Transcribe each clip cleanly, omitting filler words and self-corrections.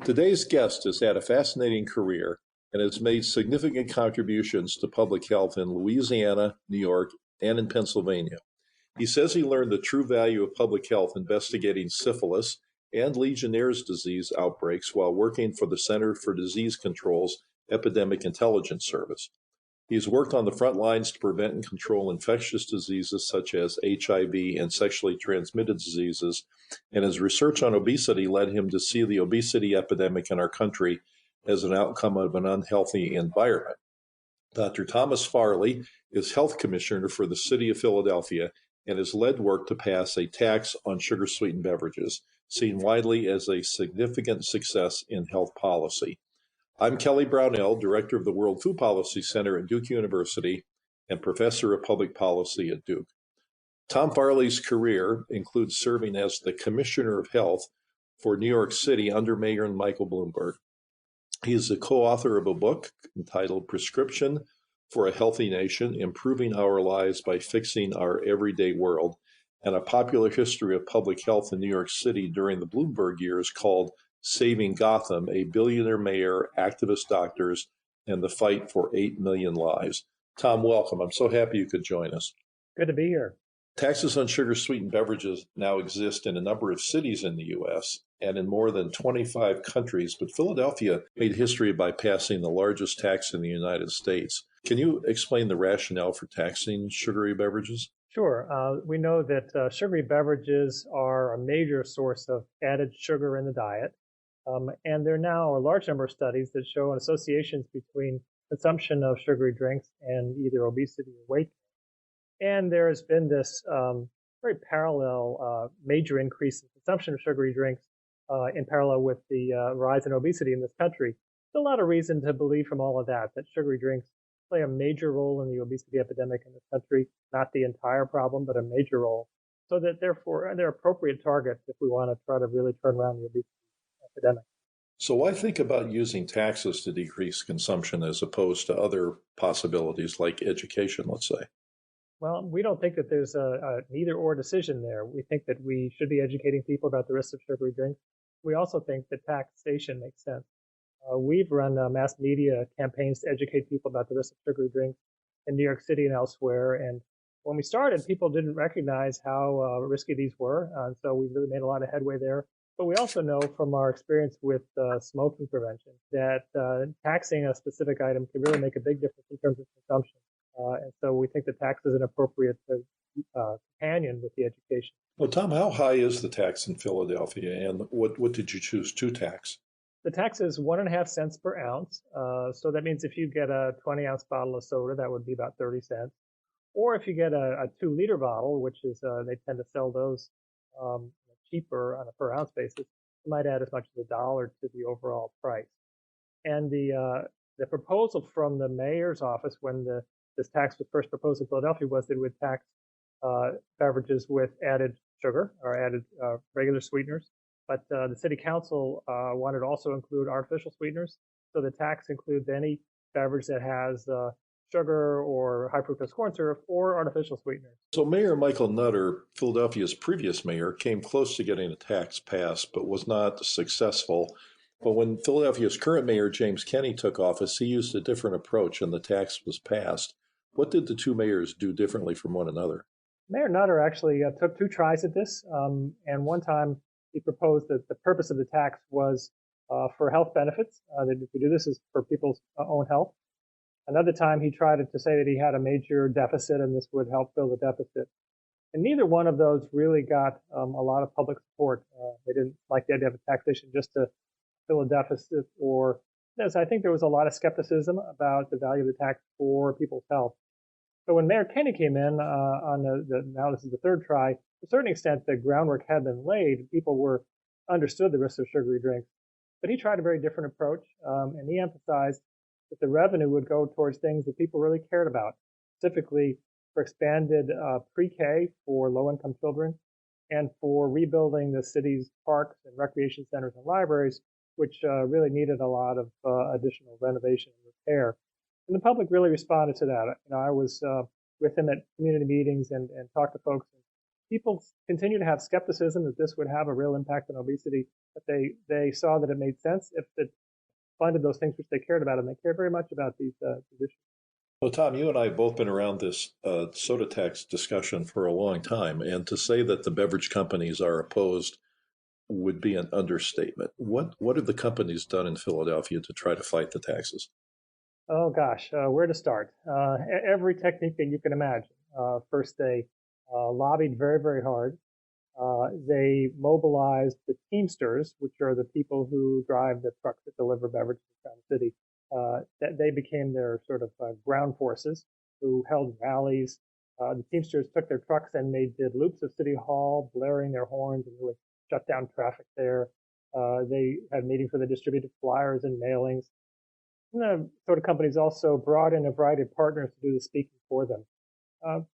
Today's guest has had a fascinating career and has made significant contributions to public health in Louisiana, New York, and in Pennsylvania. He says he learned the true value of public health investigating syphilis and Legionnaire's disease outbreaks while working for the Center for Disease Control's Epidemic Intelligence Service. He's worked on the front lines to prevent and control infectious diseases such as HIV and sexually transmitted diseases, and his research on obesity led him to see the obesity epidemic in our country as an outcome of an unhealthy environment. Dr. Thomas Farley is health commissioner for the city of Philadelphia and has led work to pass a tax on sugar sweetened beverages, seen widely as a significant success in health policy. I'm Kelly Brownell, Director of the World Food Policy Center at Duke University and Professor of Public Policy at Duke. Tom Farley's career includes serving as the Commissioner of Health for New York City under Mayor Michael Bloomberg. He is the co-author of a book entitled Prescription for a Healthy Nation, Improving Our Lives by Fixing Our Everyday World, and a popular history of public health in New York City during the Bloomberg years called Saving Gotham, a Billionaire Mayor, Activist Doctors, and the Fight for 8 Million Lives. Tom, welcome. I'm so happy you could join us. Good to be here. Taxes on sugar-sweetened beverages now exist in a number of cities in the U.S. and in more than 25 countries, but Philadelphia made history by passing the largest tax in the United States. Can you explain the rationale for taxing sugary beverages? Sure. We know that sugary beverages are a major source of added sugar in the diet. And there now are a large number of studies that show associations between consumption of sugary drinks and either obesity or weight gain. And there has been this very parallel major increase in consumption of sugary drinks in parallel with the rise in obesity in this country. There's a lot of reason to believe from all of that sugary drinks play a major role in the obesity epidemic in this country, not the entire problem, but a major role. So that therefore they're appropriate targets if we want to try to really turn around the obesity epidemic. So why think about using taxes to decrease consumption as opposed to other possibilities like education, let's say? Well, we don't think that there's an either-or decision there. We think that we should be educating people about the risks of sugary drinks. We also think that taxation makes sense. We've run mass media campaigns to educate people about the risks of sugary drinks in New York City and elsewhere. And when we started, people didn't recognize how risky these were. So we really made a lot of headway there. But we also know from our experience with smoking prevention that taxing a specific item can really make a big difference in terms of consumption. And so we think the tax is an appropriate companion with the education. Well, Tom, how high is the tax in Philadelphia, and what did you choose to tax? The tax is 1.5 cents per ounce. So that means if you get a 20-ounce bottle of soda, that would be about 30 cents. Or if you get a 2-liter bottle, which is they tend to sell those cheaper on a per ounce basis, you might add as much as $1 to the overall price. And the proposal from the mayor's office when this tax was first proposed in Philadelphia was that it would tax beverages with added sugar or added regular sweeteners. But the city council wanted to also include artificial sweeteners. So the tax includes any beverage that has sugar or high fructose corn syrup or artificial sweeteners. So Mayor Michael Nutter, Philadelphia's previous mayor, came close to getting a tax passed, but was not successful. But when Philadelphia's current mayor, James Kenney, took office, he used a different approach and the tax was passed. What did the two mayors do differently from one another? Mayor Nutter actually took 2 tries at this. And one time he proposed that the purpose of the tax was for health benefits, that if we do this is for people's own health. Another time he tried to say that he had a major deficit and this would help fill the deficit. And neither one of those really got a lot of public support. They didn't like the idea of a taxation just to fill a deficit or yes, I think there was a lot of skepticism about the value of the tax for people's health. So when Mayor Kenney came in now this is the 3rd try, to a certain extent the groundwork had been laid. People understood the risks of sugary drinks. But he tried a very different approach, and he emphasized that the revenue would go towards things that people really cared about, specifically for expanded pre-K for low-income children and for rebuilding the city's parks and recreation centers and libraries, which really needed a lot of additional renovation and repair. And the public really responded to that. I was with him at community meetings and talked to folks. people continue to have skepticism that this would have a real impact on obesity, but they saw that it made sense if it funded those things which they cared about, and they care very much about these issues. Well, Tom, you and I have both been around this soda tax discussion for a long time, and to say that the beverage companies are opposed would be an understatement. What have the companies done in Philadelphia to try to fight the taxes? Oh gosh, where to start? Every technique that you can imagine. First, they lobbied very, very hard. They mobilized the Teamsters, which are the people who drive the trucks that deliver beverages around the city. That they became their sort of ground forces who held rallies. The Teamsters took their trucks and they did loops of City Hall, blaring their horns and really shut down traffic there. They had meetings where they distributed flyers and mailings. And the soda companies also brought in a variety of partners to do the speaking for them,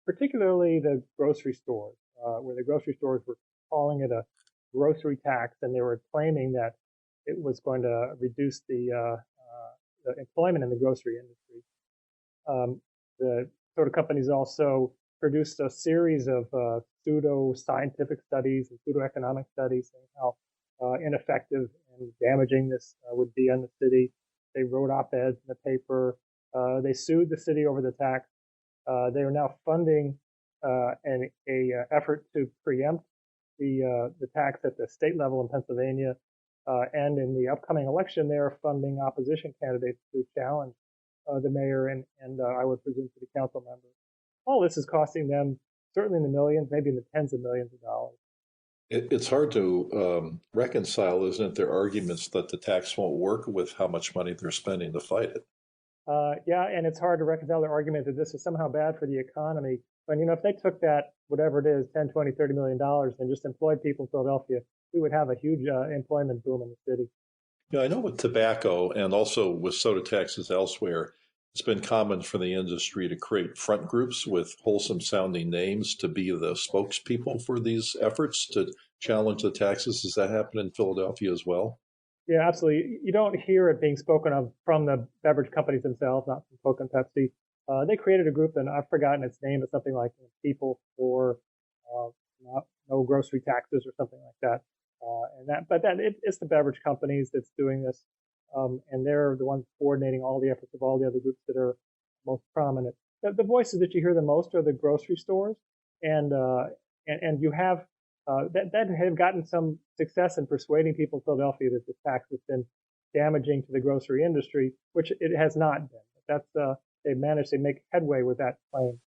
particularly the grocery stores, where the grocery stores were calling it a grocery tax, and they were claiming that it was going to reduce the employment in the grocery industry. The soda companies also produced a series of pseudo-scientific studies and pseudo-economic studies saying how ineffective and damaging this would be on the city. They wrote op-eds in the paper. They sued the city over the tax. They are now funding an effort to preempt the tax at the state level in Pennsylvania. And in the upcoming election, they are funding opposition candidates to challenge the mayor and I would presume city council members. All this is costing them certainly in the millions, maybe in the tens of millions of dollars. It's hard to reconcile, isn't it, their arguments that the tax won't work with how much money they're spending to fight it. Yeah, and it's hard to reconcile their argument that this is somehow bad for the economy. But, if they took that, whatever it is, 10, 20, $30 million and just employed people in Philadelphia, we would have a huge employment boom in the city. Yeah, I know with tobacco and also with soda taxes elsewhere, it's been common for the industry to create front groups with wholesome sounding names to be the spokespeople for these efforts to challenge the taxes. Does that happen in Philadelphia as well? Yeah, absolutely. You don't hear it being spoken of from the beverage companies themselves, not from Coke and Pepsi. They created a group, and I've forgotten its name. It's something like People for No Grocery Taxes or something like that. It's the beverage companies that's doing this, and they're the ones coordinating all the efforts of all the other groups that are most prominent. The voices that you hear the most are the grocery stores, and you have that have gotten some success in persuading people in Philadelphia that this tax has been damaging to the grocery industry, which it has not been. They've managed to make headway with that claim.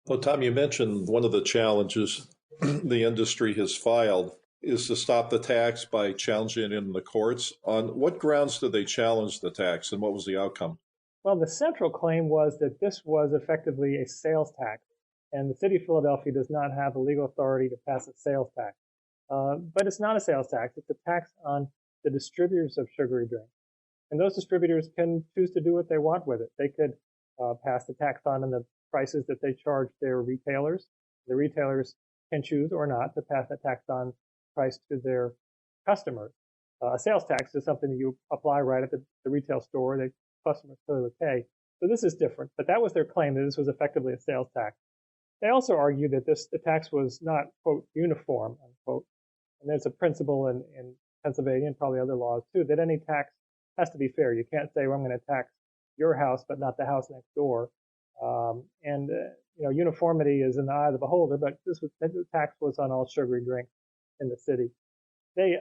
Well, Tom, you mentioned one of the challenges the industry has filed is to stop the tax by challenging it in the courts. On what grounds did they challenge the tax, and what was the outcome? Well, the central claim was that this was effectively a sales tax, and the city of Philadelphia does not have the legal authority to pass a sales tax. But it's not a sales tax. It's a tax on the distributors of sugary drinks. And those distributors can choose to do what they want with it. They could pass the tax on in the prices that they charge their retailers. The retailers can choose or not to pass that tax on price to their customers. A sales tax is something that you apply right at the retail store. The customers clearly pay. So this is different. But that was their claim, that this was effectively a sales tax. They also argued that the tax was not, quote, uniform, unquote. And there's a principle in Pennsylvania and probably other laws too, that any tax has to be fair. You can't say, well, I'm going to tax your house, but not the house next door. Uniformity is in the eye of the beholder, but the tax was on all sugary drinks in the city. They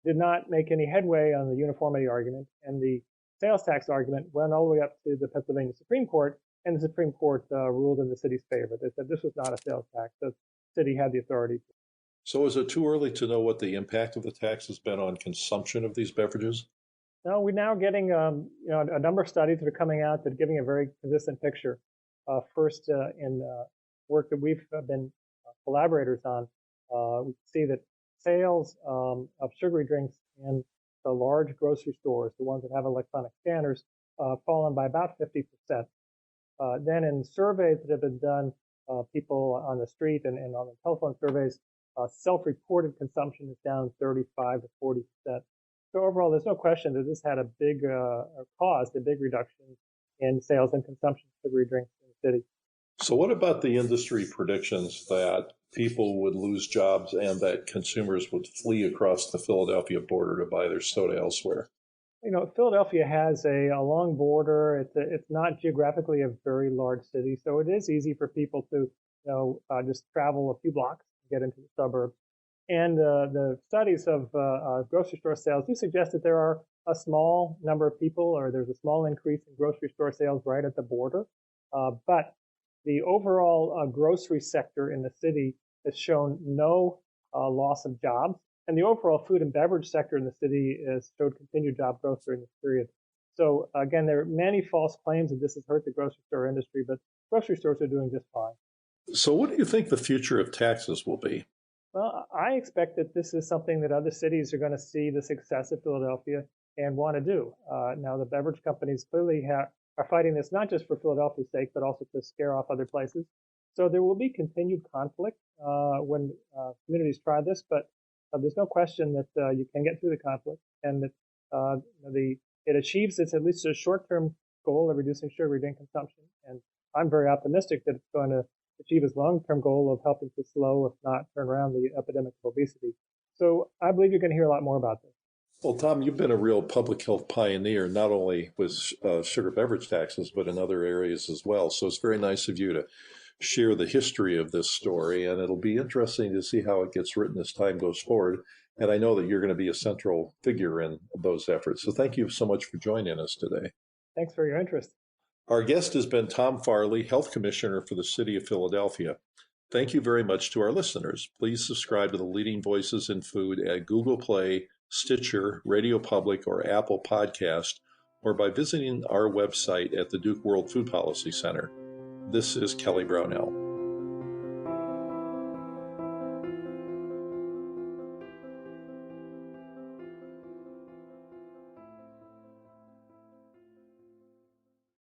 did not make any headway on the uniformity argument, and the sales tax argument went all the way up to the Pennsylvania Supreme Court, and the Supreme Court ruled in the city's favor. They said this was not a sales tax. The city had the authority. So is it too early to know what the impact of the tax has been on consumption of these beverages? No, we're now getting a number of studies that are coming out that are giving a very consistent picture. First, in work that we've been collaborators on, we see that sales of sugary drinks in the large grocery stores, the ones that have electronic scanners, fallen by about 50%. Then in surveys that have been done, people on the street and on the telephone surveys, self-reported consumption is down 35 to 40%. So overall, there's no question that this had caused a big reduction in sales and consumption of sugary drinks in the city. So, what about the industry predictions that people would lose jobs and that consumers would flee across the Philadelphia border to buy their soda elsewhere? Philadelphia has a long border. It's not geographically a very large city, so it is easy for people to, just travel a few blocks, get into the suburbs. And the studies of grocery store sales do suggest that there are a small number of people, or there's a small increase in grocery store sales right at the border. But the overall grocery sector in the city has shown no loss of jobs. And the overall food and beverage sector in the city has showed continued job growth during this period. So again, there are many false claims that this has hurt the grocery store industry, but grocery stores are doing just fine. So, what do you think the future of taxes will be? Well, I expect that this is something that other cities are going to see the success of Philadelphia and want to do. Now, the beverage companies clearly are fighting this not just for Philadelphia's sake, but also to scare off other places. So there will be continued conflict when communities try this, but there's no question that you can get through the conflict, and that it achieves its at least a short-term goal of reducing sugar drink consumption. And I'm very optimistic that it's going to achieve its long-term goal of helping to slow, if not turn around, the epidemic of obesity. So I believe you're going to hear a lot more about this. Well, Tom, you've been a real public health pioneer, not only with sugar beverage taxes, but in other areas as well. So it's very nice of you to share the history of this story, and it'll be interesting to see how it gets written as time goes forward. And I know that you're going to be a central figure in those efforts. So thank you so much for joining us today. Thanks for your interest. Our guest has been Tom Farley, Health Commissioner for the City of Philadelphia. Thank you very much to our listeners. Please subscribe to the Leading Voices in Food at Google Play, Stitcher, Radio Public, or Apple Podcast, or by visiting our website at the Duke World Food Policy Center. This is Kelly Brownell.